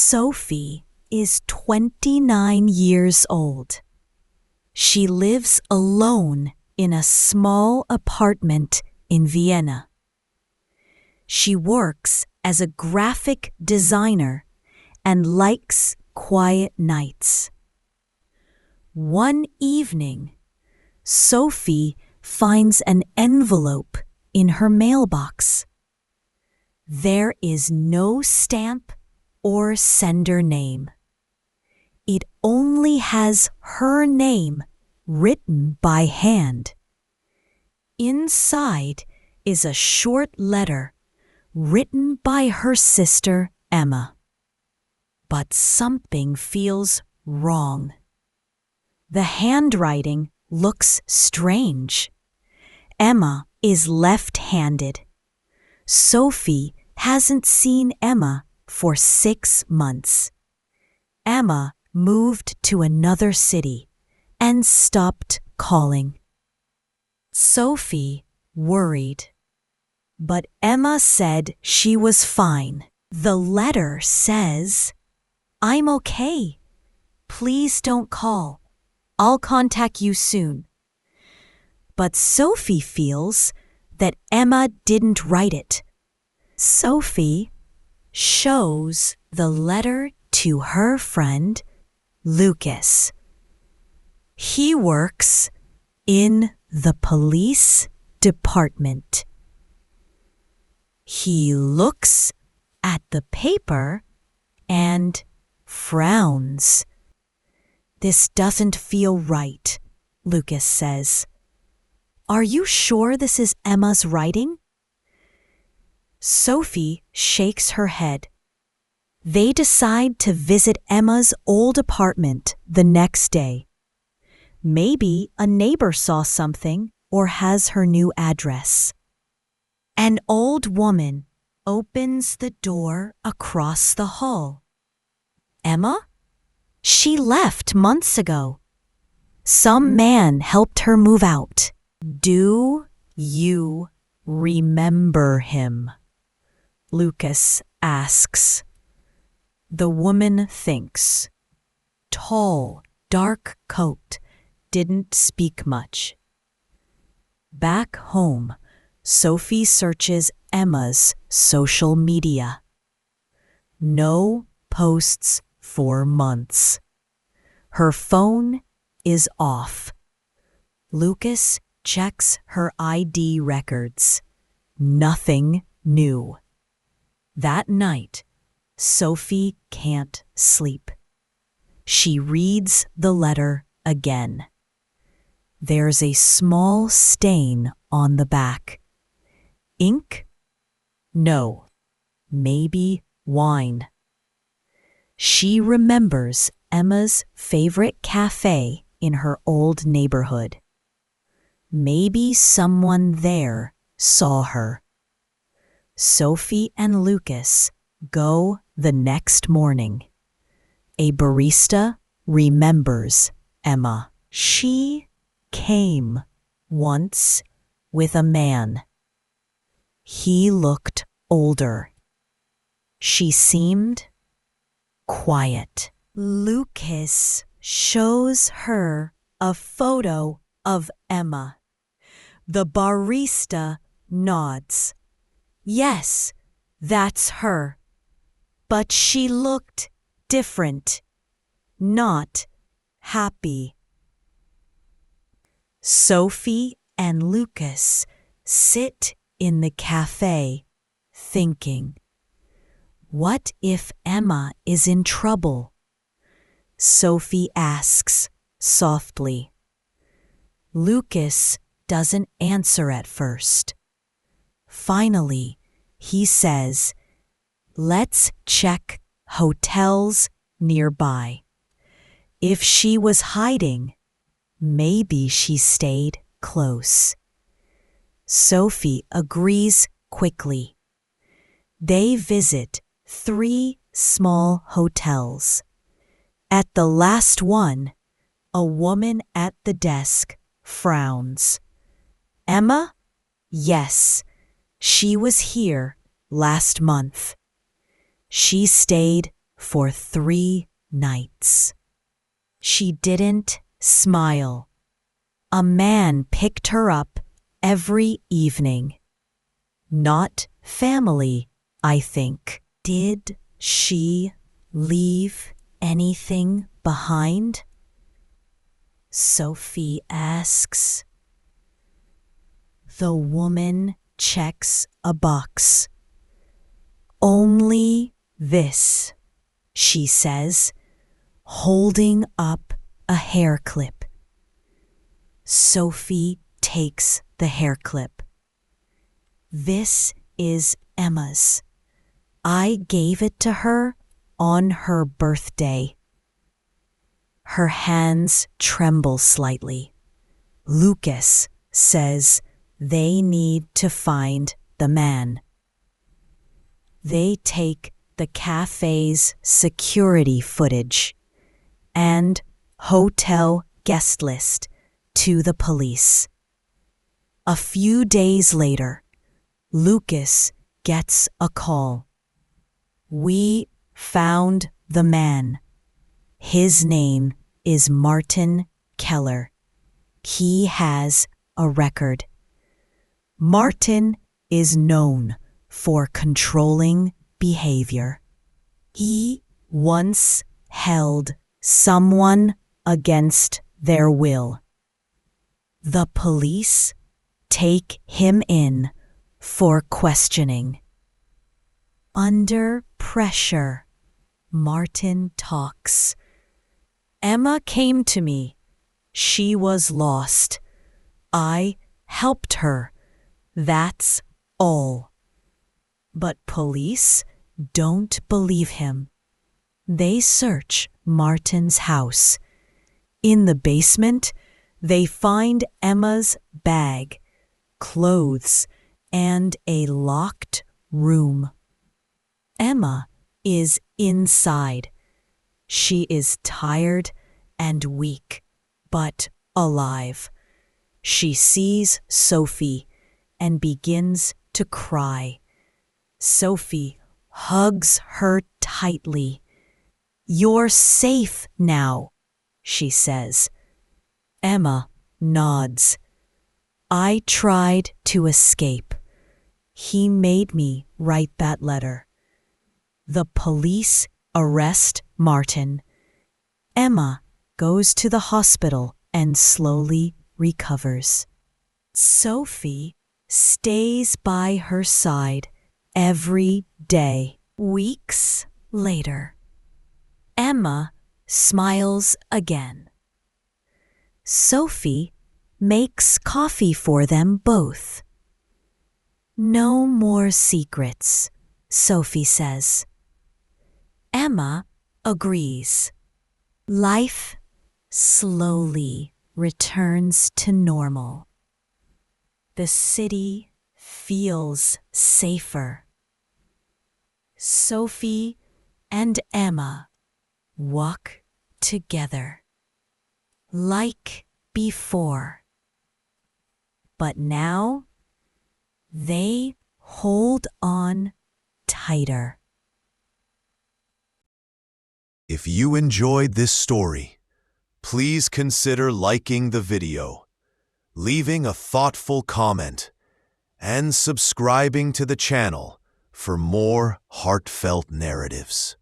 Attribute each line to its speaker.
Speaker 1: Sophie is 29 years old. She lives alone in a small apartment in Vienna. She works as a graphic designer and likes quiet nights. One evening, Sophie finds an envelope in her mailbox. There is no stamp or sender name. It only has her name written by hand. Inside is a short letter written by her sister Emma. But something feels wrong. The handwriting looks strange. Emma is left-handed. Sophie hasn't seen Emma for 6 months. Emma moved to another city and stopped calling. Sophie worried, but Emma said she was fine. The letter says, "I'm okay. Please don't call. I'll contact you soon." But Sophie feels that Emma didn't write it. Sophie shows the letter to her friend Lucas. He works in the police department. He looks at the paper and frowns. "This doesn't feel right," Lucas says. "Are you sure this is Emma's writing?" Sophie shakes her head. They decide to visit Emma's old apartment the next day. Maybe a neighbor saw something or has her new address. An old woman opens the door across the hall. "Emma? She left months ago. Some man helped her move out. Do you remember him?" Lucas asks. The woman thinks. Tall, dark coat, didn't speak much. Back home, Sophie searches Emma's social media. No posts for months. Her phone is off. Lucas checks her ID records. Nothing new. That night, Sophie can't sleep. She reads the letter again. There's a small stain on the back. Ink? No. Maybe wine. She remembers Emma's favorite cafe in her old neighborhood. Maybe someone there saw her. Sophie and Lucas go the next morning. A barista remembers Emma. She came once with a man. He looked older. She seemed quiet. Lucas shows her a photo of Emma. The barista nods. Yes, that's her. But she looked different, not happy. Sophie and Lucas sit in the cafe, thinking, what if Emma is in trouble? Sophie asks softly. Lucas doesn't answer at first. Finally, he says, let's check hotels nearby. If she was hiding, maybe she stayed close. Sophie agrees quickly. They visit 3 small hotels. At the last one, a woman at the desk frowns. Emma? Yes, she was here last month. She stayed for 3 nights. She didn't smile. A man picked her up every evening. Not family, I think. Did she leave anything behind? Sophie asks. The woman checks a box. Only this, she says, holding up a hair clip. Sophie takes the hair clip. This is Emma's. I gave it to her on her birthday. Her hands tremble slightly. Lucas says they need to find the man. They take the cafe's security footage and hotel guest list to the police. A few days later, Lucas gets a call. We found the man. His name is Martin Keller. He has a record. Martin is known for controlling behavior. He once held someone against their will. The police take him in for questioning. Under pressure, Martin talks. Emma came to me. She was lost. I helped her. That's all. But police don't believe him. They search Martin's house. In the basement, they find Emma's bag, clothes, and a locked room. Emma is inside. She is tired and weak, but alive. She sees Sophie and begins to cry. Sophie hugs her tightly. You're safe now, she says. Emma nods. I tried to escape. He made me write that letter. The police arrest Martin. Emma goes to the hospital and slowly recovers. Sophie stays by her side every day. Weeks later, Emma smiles again. Sophie makes coffee for them both. No more secrets, Sophie says. Emma agrees. Life slowly returns to normal. The city feels safer. Sophie and Emma walk together like before. But now they hold on tighter.
Speaker 2: If you enjoyed this story, please consider liking the video, leaving a thoughtful comment, and subscribing to the channel for more heartfelt narratives.